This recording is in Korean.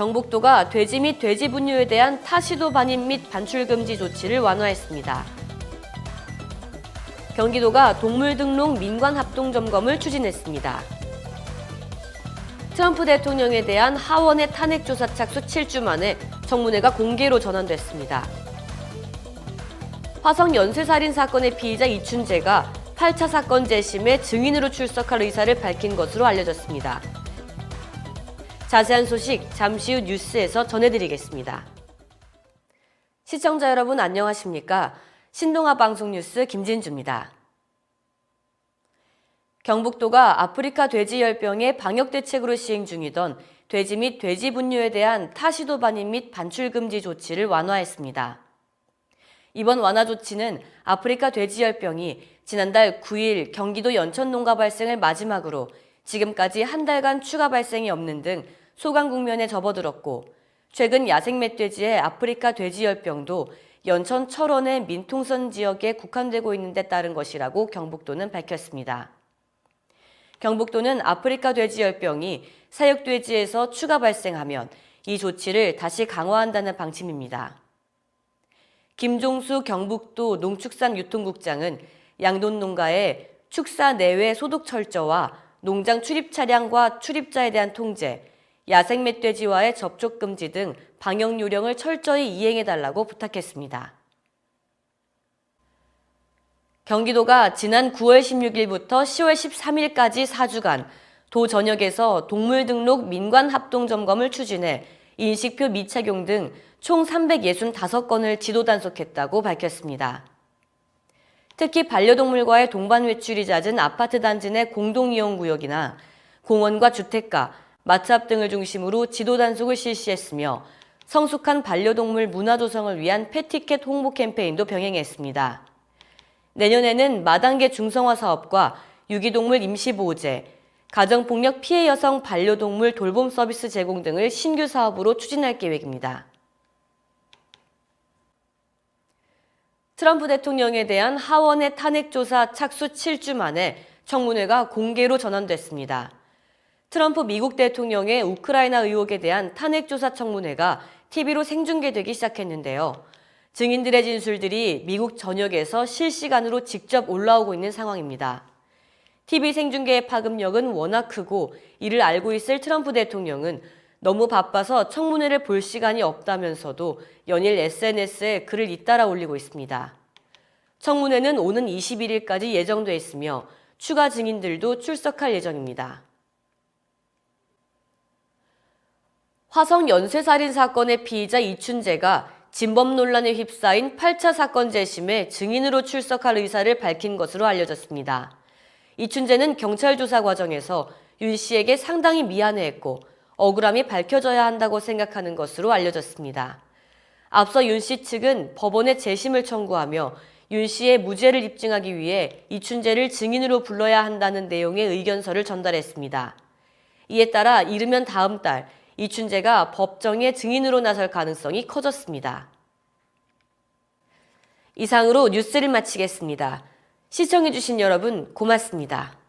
경북도가 돼지 및 돼지 분유에 대한 타시도 반입 및 반출 금지 조치를 완화했습니다. 경기도가 동물 등록 민관 합동 점검을 추진했습니다. 트럼프 대통령에 대한 하원의 탄핵 조사 착수 7주 만에 청문회가 공개로 전환됐습니다. 화성 연쇄살인 사건의 피의자 이춘재가 8차 사건 재심에 증인으로 출석할 의사를 밝힌 것으로 알려졌습니다. 자세한 소식 잠시 후 뉴스에서 전해드리겠습니다. 시청자 여러분 안녕하십니까? 신동아 방송 뉴스 김진주입니다. 경북도가 아프리카 돼지열병의 방역 대책으로 시행 중이던 돼지 및 돼지 분유에 대한 타시도 반입 및 반출 금지 조치를 완화했습니다. 이번 완화 조치는 아프리카 돼지열병이 지난달 9일 경기도 연천농가 발생을 마지막으로 지금까지 한 달간 추가 발생이 없는 등 소강 국면에 접어들었고, 최근 야생 멧돼지의 아프리카 돼지열병도 연천 철원의 민통선 지역에 국한되고 있는 데 따른 것이라고 경북도는 밝혔습니다. 경북도는 아프리카 돼지열병이 사육돼지에서 추가 발생하면 이 조치를 다시 강화한다는 방침입니다. 김종수 경북도 농축산유통국장은 양돈 농가의 축사 내외 소독 철저와 농장 출입 차량과 출입자에 대한 통제, 야생 멧돼지와의 접촉 금지 등 방역 요령을 철저히 이행해달라고 부탁했습니다. 경기도가 지난 9월 16일부터 10월 13일까지 4주간 도 전역에서 동물 등록 민관 합동 점검을 추진해 인식표 미착용 등 총 365건을 지도 단속했다고 밝혔습니다. 특히 반려동물과의 동반 외출이 잦은 아파트 단지 내 공동이용구역이나 공원과 주택가, 마트 앞 등을 중심으로 지도 단속을 실시했으며 성숙한 반려동물 문화 조성을 위한 펫티켓 홍보 캠페인도 병행했습니다. 내년에는 마당개 중성화 사업과 유기동물 임시보호제, 가정폭력 피해 여성 반려동물 돌봄 서비스 제공 등을 신규 사업으로 추진할 계획입니다. 트럼프 대통령에 대한 하원의 탄핵 조사 착수 7주 만에 청문회가 공개로 전환됐습니다. 트럼프 미국 대통령의 우크라이나 의혹에 대한 탄핵 조사 청문회가 TV로 생중계되기 시작했는데요. 증인들의 진술들이 미국 전역에서 실시간으로 직접 올라오고 있는 상황입니다. TV 생중계의 파급력은 워낙 크고 이를 알고 있을 트럼프 대통령은 너무 바빠서 청문회를 볼 시간이 없다면서도 연일 SNS에 글을 잇따라 올리고 있습니다. 청문회는 오는 21일까지 예정돼 있으며 추가 증인들도 출석할 예정입니다. 화성 연쇄살인 사건의 피의자 이춘재가 진범 논란에 휩싸인 8차 사건 재심에 증인으로 출석할 의사를 밝힌 것으로 알려졌습니다. 이춘재는 경찰 조사 과정에서 윤 씨에게 상당히 미안해했고 억울함이 밝혀져야 한다고 생각하는 것으로 알려졌습니다. 앞서 윤 씨 측은 법원에 재심을 청구하며 윤 씨의 무죄를 입증하기 위해 이춘재를 증인으로 불러야 한다는 내용의 의견서를 전달했습니다. 이에 따라 이르면 다음 달 이춘재가 법정에 증인으로 나설 가능성이 커졌습니다. 이상으로 뉴스를 마치겠습니다. 시청해주신 여러분 고맙습니다.